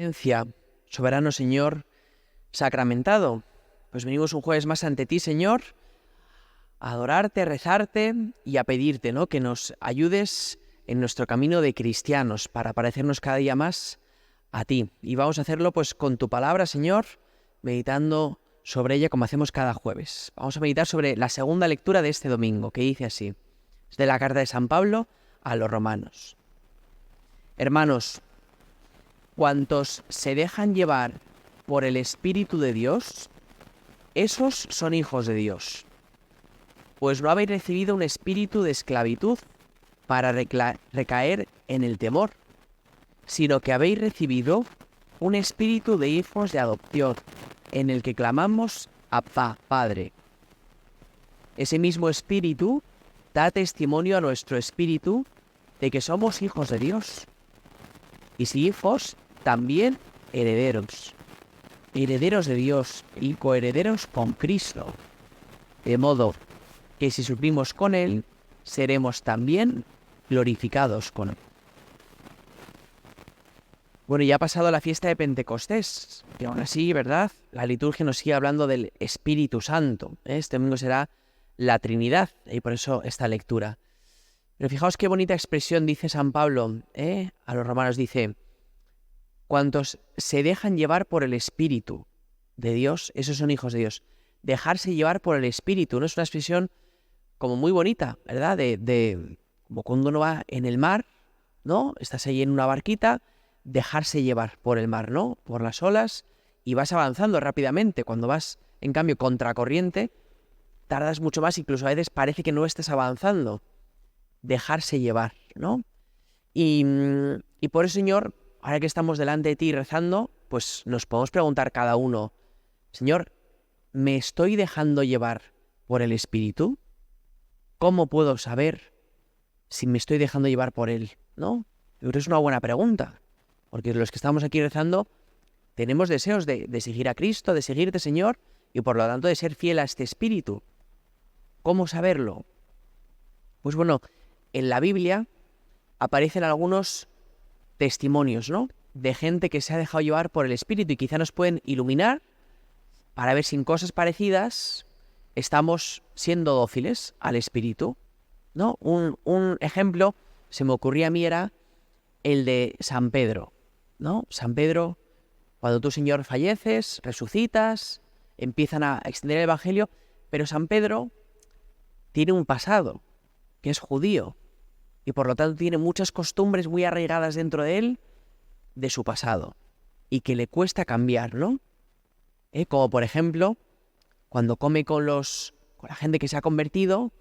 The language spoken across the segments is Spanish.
Presencia, soberano Señor, sacramentado. Pues venimos un jueves más ante ti, Señor, a adorarte, a rezarte y a pedirte, ¿no?, que nos ayudes en nuestro camino de cristianos para parecernos cada día más a ti. Y vamos a hacerlo pues con tu palabra, Señor, meditando sobre ella como hacemos cada jueves. Vamos a meditar sobre la segunda lectura de este domingo, que dice así. Es de la carta de San Pablo a los romanos. Hermanos, cuantos se dejan llevar por el Espíritu de Dios, esos son hijos de Dios. Pues no habéis recibido un espíritu de esclavitud para recaer en el temor, sino que habéis recibido un espíritu de hijos de adopción, en el que clamamos Abba, Padre. Ese mismo espíritu da testimonio a nuestro espíritu de que somos hijos de Dios. Y si hijos, también herederos. Herederos de Dios y coherederos con Cristo. De modo que si sufrimos con Él, seremos también glorificados con Él. Bueno, ya ha pasado la fiesta de Pentecostés, y aún así, ¿verdad?, la liturgia nos sigue hablando del Espíritu Santo. Este domingo será la Trinidad, y por eso esta lectura. Pero fijaos qué bonita expresión dice San Pablo, a los romanos, dice: cuantos se dejan llevar por el Espíritu de Dios, esos son hijos de Dios. Dejarse llevar por el Espíritu, ¿no? Es una expresión como muy bonita, ¿verdad? Como cuando uno va en el mar, ¿no? Estás ahí en una barquita, dejarse llevar por el mar, ¿no? Por las olas, y vas avanzando rápidamente. Cuando vas, en cambio, contracorriente, tardas mucho más, incluso a veces parece que no estás avanzando. Dejarse llevar, ¿no? Y por eso, Señor, ahora que estamos delante de ti rezando, pues nos podemos preguntar cada uno: Señor, ¿me estoy dejando llevar por el Espíritu? ¿Cómo puedo saber si me estoy dejando llevar por Él? ¿No? Yo creo que es una buena pregunta, porque los que estamos aquí rezando tenemos deseos de seguir a Cristo, de seguirte, Señor, y por lo tanto de ser fiel a este Espíritu. ¿Cómo saberlo? Pues bueno, en la Biblia aparecen algunos testimonios, ¿no?, de gente que se ha dejado llevar por el Espíritu, y quizá nos pueden iluminar para ver si en cosas parecidas estamos siendo dóciles al Espíritu, ¿no? Un ejemplo se me ocurría a mí era el de San Pedro, ¿no? San Pedro, cuando tú, Señor, falleces, resucitas, empiezan a extender el Evangelio, pero San Pedro tiene un pasado, que es judío, y por lo tanto tiene muchas costumbres muy arraigadas dentro de él, de su pasado, y que le cuesta cambiar, ¿no? Como por ejemplo, cuando come con la gente que se ha convertido,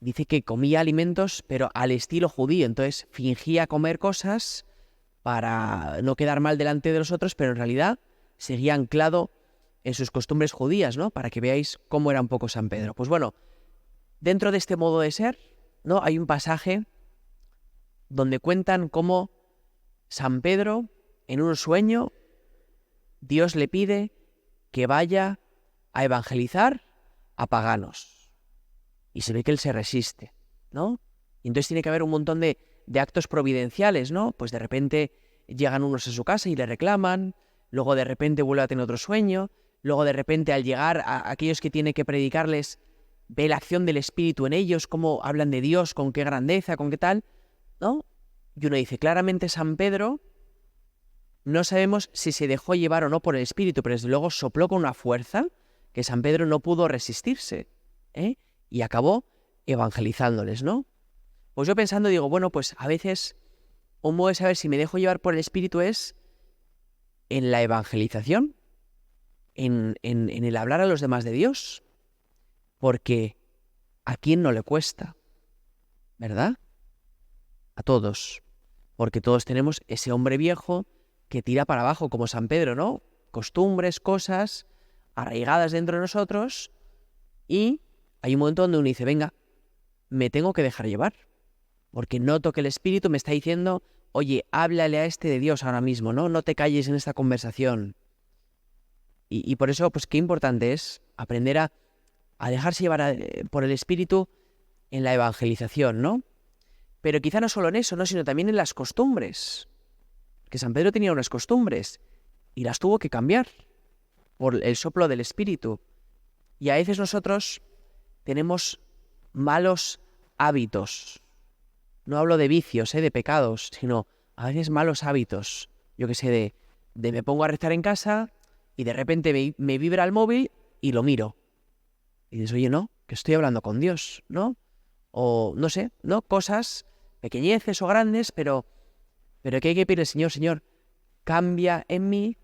dice que comía alimentos, pero al estilo judío, entonces fingía comer cosas para no quedar mal delante de los otros, pero en realidad seguía anclado en sus costumbres judías, ¿no? Para que veáis cómo era un poco San Pedro. Pues bueno, dentro de este modo de ser, ¿no?, hay un pasaje donde cuentan cómo San Pedro, en un sueño, Dios le pide que vaya a evangelizar a paganos. Y se ve que él se resiste, ¿no? Y entonces tiene que haber un montón de actos providenciales, ¿no? Pues de repente llegan unos a su casa y le reclaman, luego de repente vuelve a tener otro sueño, luego de repente al llegar a aquellos que tiene que predicarles, ve la acción del Espíritu en ellos, cómo hablan de Dios, con qué grandeza, con qué tal, ¿no? Y uno dice, claramente San Pedro, no sabemos si se dejó llevar o no por el Espíritu, pero desde luego sopló con una fuerza que San Pedro no pudo resistirse, y acabó evangelizándoles, ¿no? Pues yo pensando digo, bueno, pues a veces un modo de saber si me dejo llevar por el Espíritu es en la evangelización, en el hablar a los demás de Dios, porque ¿a quién no le cuesta? ¿Verdad? A todos, porque todos tenemos ese hombre viejo que tira para abajo, como San Pedro, ¿no? Costumbres, cosas arraigadas dentro de nosotros, y hay un momento donde uno dice, venga, me tengo que dejar llevar, porque noto que el Espíritu me está diciendo, oye, háblale a este de Dios ahora mismo, ¿no? No te calles en esta conversación. Y por eso, pues qué importante es aprender a dejarse llevar por el Espíritu en la evangelización, ¿no? Pero quizá no solo en eso, ¿no?, sino también en las costumbres. Que San Pedro tenía unas costumbres. y las tuvo que cambiar por el soplo del Espíritu. Y a veces nosotros tenemos malos hábitos. No hablo de vicios, de pecados, sino a veces malos hábitos. Yo qué sé, de me pongo a rezar en casa y de repente me vibra el móvil y lo miro. Y dices, oye, no, que estoy hablando con Dios, ¿no? O no sé, ¿no? Cosas pequeñeces o grandes, pero que hay que pedirle, Señor, cambia en mí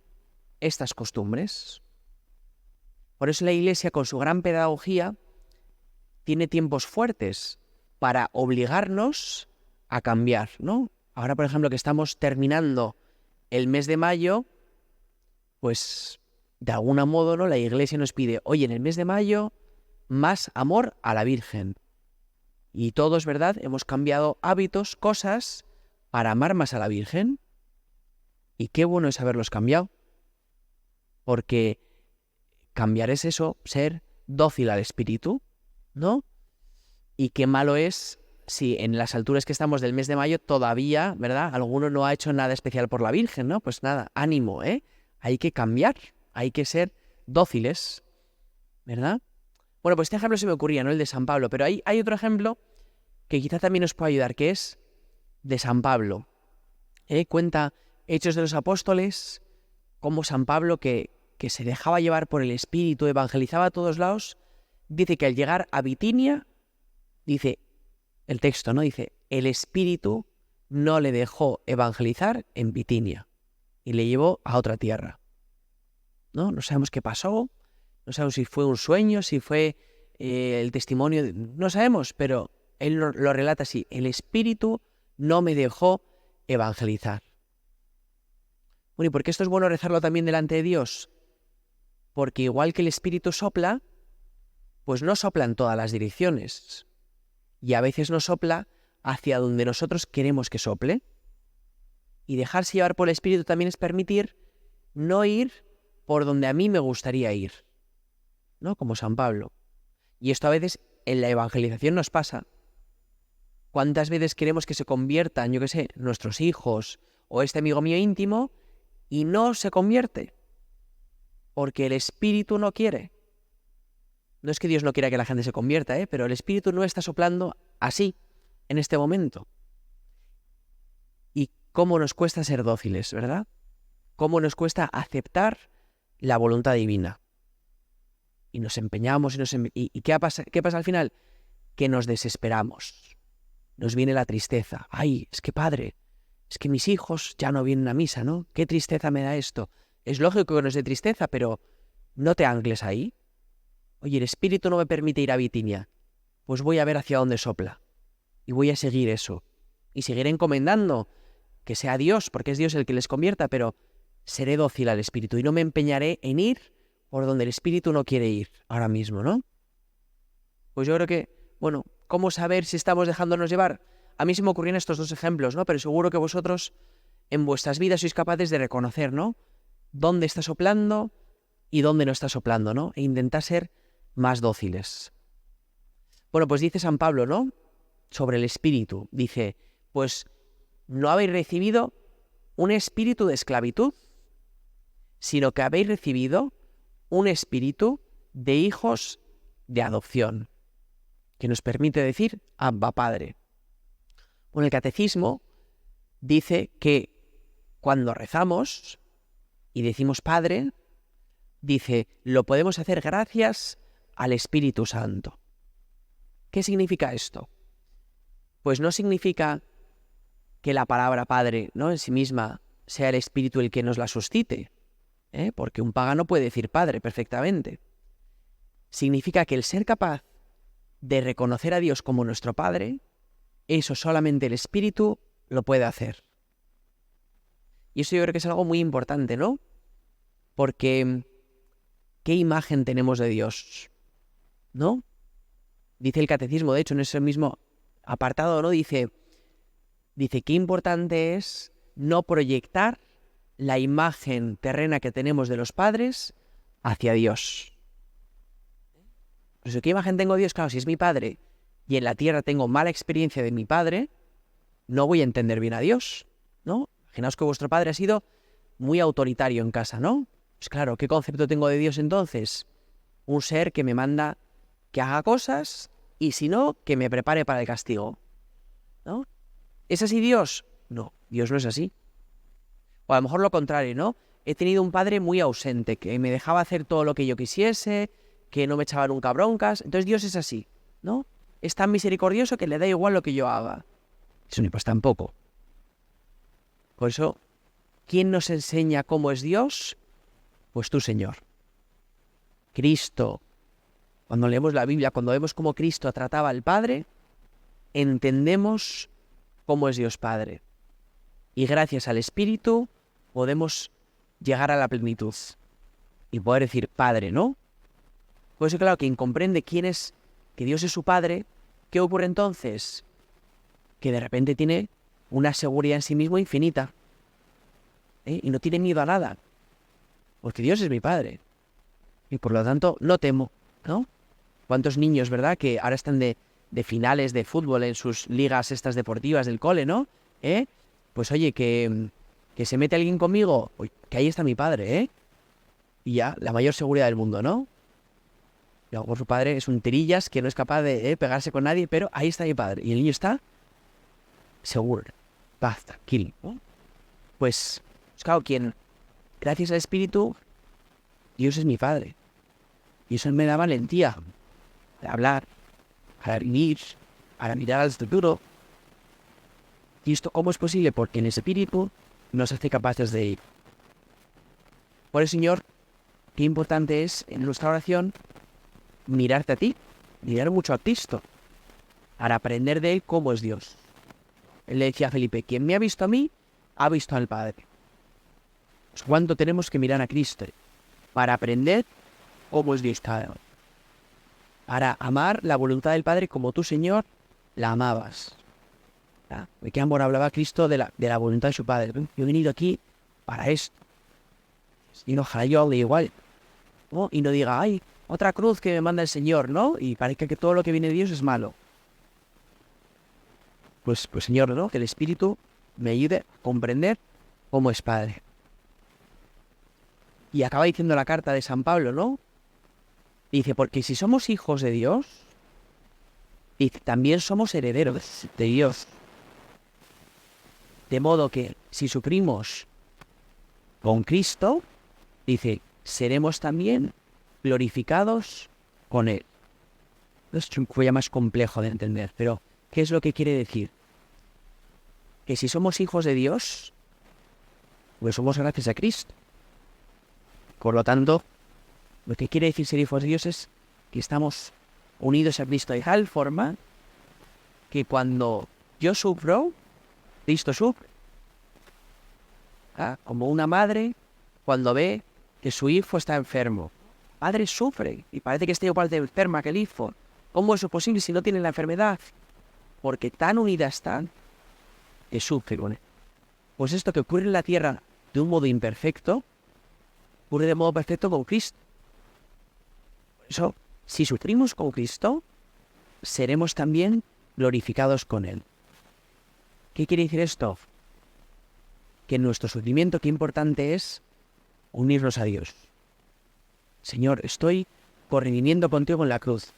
estas costumbres. Por eso la Iglesia, con su gran pedagogía, tiene tiempos fuertes para obligarnos a cambiar, ¿no? Ahora, por ejemplo, que estamos terminando el mes de mayo, pues de algún modo, ¿no? La Iglesia nos pide, oye, en el mes de mayo, más amor a la Virgen. Y todos, ¿verdad? Hemos cambiado hábitos, cosas, para amar más a la Virgen. Y qué bueno es haberlos cambiado. Porque cambiar es eso, ser dócil al Espíritu, ¿no? Y qué malo es si en las alturas que estamos del mes de mayo todavía, ¿verdad? Alguno no ha hecho nada especial por la Virgen, ¿no? Pues nada, ánimo, ¿eh? Hay que cambiar, hay que ser dóciles, ¿verdad? Bueno, pues este ejemplo se me ocurría, ¿no? El de San Pablo, pero hay otro ejemplo que quizá también nos puede ayudar, que es de San Pablo. Cuenta Hechos de los Apóstoles, cómo San Pablo, que se dejaba llevar por el Espíritu, evangelizaba a todos lados, dice que al llegar a Bitinia, dice el texto, ¿no? Dice, el Espíritu no le dejó evangelizar en Bitinia y le llevó a otra tierra, ¿no? No sabemos qué pasó, no sabemos si fue un sueño, si fue el testimonio, no sabemos, pero él lo relata así, el Espíritu no me dejó evangelizar. Bueno, ¿y por qué esto es bueno rezarlo también delante de Dios? Porque igual que el Espíritu sopla, pues no sopla en todas las direcciones. Y a veces no sopla hacia donde nosotros queremos que sople. Y dejarse llevar por el Espíritu también es permitir no ir por donde a mí me gustaría ir, ¿no? Como San Pablo. Y esto a veces en la evangelización nos pasa. ¿Cuántas veces queremos que se conviertan, yo qué sé, nuestros hijos o este amigo mío íntimo y no se convierte? Porque el Espíritu no quiere. No es que Dios no quiera que la gente se convierta, pero el Espíritu no está soplando así, en este momento. Y cómo nos cuesta ser dóciles, ¿verdad? Cómo nos cuesta aceptar la voluntad divina. Y nos empeñamos y ¿qué pasa al final? Que nos desesperamos. Nos viene la tristeza. Ay, es que padre, es que mis hijos ya no vienen a misa, ¿no? Qué tristeza me da esto. Es lógico que nos dé tristeza, pero no te ancles ahí. Oye, el Espíritu no me permite ir a Bitinia. Pues voy a ver hacia dónde sopla. Y voy a seguir eso. Y seguiré encomendando que sea Dios, porque es Dios el que les convierta, pero seré dócil al Espíritu y no me empeñaré en ir por donde el Espíritu no quiere ir ahora mismo, ¿no? Pues yo creo que, bueno, ¿cómo saber si estamos dejándonos llevar? A mí se me ocurrían estos dos ejemplos, ¿no? Pero seguro que vosotros en vuestras vidas sois capaces de reconocer, ¿no? Dónde está soplando y dónde no está soplando, ¿no? E intentar ser más dóciles. Bueno, pues dice San Pablo, ¿no? Sobre el espíritu. Dice, pues no habéis recibido un espíritu de esclavitud, sino que habéis recibido un espíritu de hijos de adopción, que nos permite decir Abba Padre. Bueno, el Catecismo dice que cuando rezamos y decimos Padre, dice, lo podemos hacer gracias al Espíritu Santo. ¿Qué significa esto? Pues no significa que la palabra Padre, ¿no?, en sí misma sea el Espíritu el que nos la suscite, porque un pagano puede decir Padre perfectamente. Significa que el ser capaz de reconocer a Dios como nuestro Padre, eso solamente el Espíritu lo puede hacer. Y eso yo creo que es algo muy importante, ¿no? Porque ¿qué imagen tenemos de Dios? ¿No? Dice el Catecismo, de hecho, en ese mismo apartado, ¿no? Dice, qué importante es no proyectar la imagen terrena que tenemos de los padres hacia Dios. Por eso, ¿qué imagen tengo de Dios? Claro, si es mi Padre y en la tierra tengo mala experiencia de mi Padre, no voy a entender bien a Dios, ¿no? Imaginaos que vuestro Padre ha sido muy autoritario en casa, ¿no? Pues claro, ¿qué concepto tengo de Dios entonces? Un ser que me manda que haga cosas y si no, que me prepare para el castigo, ¿no? ¿Es así Dios? No, Dios no es así. O a lo mejor lo contrario, ¿no? He tenido un padre muy ausente, que me dejaba hacer todo lo que yo quisiese, que no me echaba nunca broncas. Entonces Dios es así, ¿no? Es tan misericordioso que le da igual lo que yo haga. Eso pues tampoco. Por eso, ¿quién nos enseña cómo es Dios? Pues tú, Señor. Cristo. Cuando leemos la Biblia, cuando vemos cómo Cristo trataba al Padre, entendemos cómo es Dios Padre. Y gracias al Espíritu podemos llegar a la plenitud y poder decir Padre, ¿no? Por eso, claro, quien comprende quién es, que Dios es su Padre, ¿qué ocurre entonces? Que de repente tiene una seguridad en sí mismo infinita, ¿eh? Y no tiene miedo a nada, porque Dios es mi Padre. Y por lo tanto, no temo, ¿no? ¿Cuántos niños, verdad, que ahora están de finales de fútbol en sus ligas estas deportivas del cole, ¿no? Pues oye, que se mete alguien conmigo, uy, que ahí está mi padre, ¿eh? Y ya, la mayor seguridad del mundo, ¿no? Y a lo mejor su padre es un tirillas que no es capaz de pegarse con nadie, pero ahí está mi padre. Y el niño está seguro, paz, tranquilo, ¿no? Pues claro, gracias al Espíritu, Dios es mi Padre. Y eso me da valentía de hablar, para vivir, para mirar al futuro. ¿Y esto cómo es posible? Porque el Espíritu nos hace capaces de ir. Por eso, Señor, qué importante es en nuestra oración mirarte a ti, mirar mucho a Cristo, para aprender de Él cómo es Dios. Él le decía a Felipe, quien me ha visto a mí, ha visto al Padre. Pues ¿cuánto tenemos que mirar a Cristo para aprender cómo es Dios cada uno? Para amar la voluntad del Padre como tú, Señor, la amabas. ¿De qué amor hablaba Cristo de la voluntad de su Padre? Yo he venido aquí para esto. Y ojalá yo hable igual, ¿no? Y no diga, ay, otra cruz que me manda el Señor, ¿no? Y parezca que todo lo que viene de Dios es malo. Pues Señor, ¿no? Que el Espíritu me ayude a comprender cómo es Padre. Y acaba diciendo la carta de San Pablo, ¿no? Dice, porque si somos hijos de Dios, dice, también somos herederos de Dios. De modo que si sufrimos con Cristo, dice, seremos también glorificados con Él. Es un poco más complejo de entender, pero ¿qué es lo que quiere decir? Que si somos hijos de Dios, pues somos gracias a Cristo. Por lo tanto, lo que quiere decir ser hijos de Dios es que estamos unidos a Cristo de tal forma que cuando yo sufro, Cristo sufre. Como una madre cuando ve que su hijo está enfermo. Padre sufre y parece que está igual de enferma que el hijo. ¿Cómo es eso posible si no tiene la enfermedad? Porque tan unida están que sufre con él. Pues esto que ocurre en la tierra de un modo imperfecto, ocurre de modo perfecto con Cristo. Por eso, si sufrimos con Cristo, seremos también glorificados con Él. ¿Qué quiere decir esto? Que en nuestro sufrimiento, qué importante es unirnos a Dios. Señor, estoy corriendo contigo en la cruz.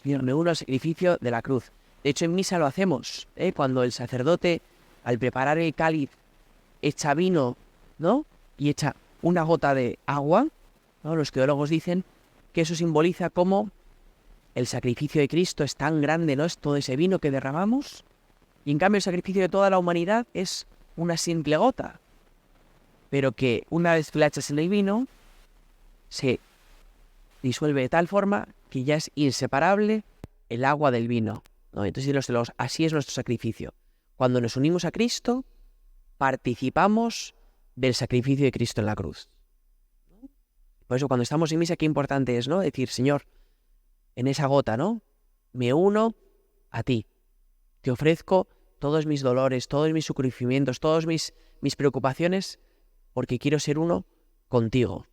Señor, me uno al sacrificio de la cruz. De hecho, en misa lo hacemos, cuando el sacerdote, al preparar el cáliz, echa vino, ¿no? Y echa una gota de agua, ¿no? Los teólogos dicen que eso simboliza cómo el sacrificio de Cristo es tan grande, ¿no? Es todo ese vino que derramamos. Y en cambio el sacrificio de toda la humanidad es una simple gota. Pero que una vez que la echas en el vino, se disuelve de tal forma que ya es inseparable el agua del vino, ¿no? Entonces así es nuestro sacrificio. Cuando nos unimos a Cristo, participamos del sacrificio de Cristo en la cruz. Por eso cuando estamos en misa, qué importante es, ¿no? Decir, Señor, en esa gota, ¿no? Me uno a ti. Te ofrezco todos mis dolores, todos mis sufrimientos, todas mis preocupaciones, porque quiero ser uno contigo,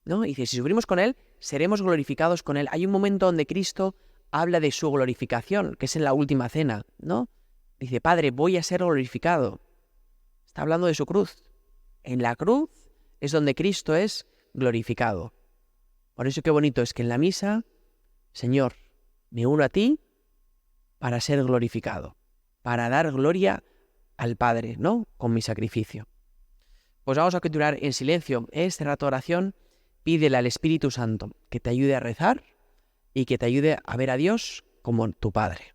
¿no? Y dice, si sufrimos con Él, seremos glorificados con Él. Hay un momento donde Cristo habla de su glorificación, que es en la última cena, ¿no? Dice, Padre, voy a ser glorificado. Está hablando de su cruz. En la cruz es donde Cristo es glorificado. Por eso qué bonito es que en la misa, Señor, me uno a ti para ser glorificado, para dar gloria al Padre, ¿no? Con mi sacrificio. Pues vamos a continuar en silencio. Este rato de oración, pídele al Espíritu Santo que te ayude a rezar y que te ayude a ver a Dios como tu Padre.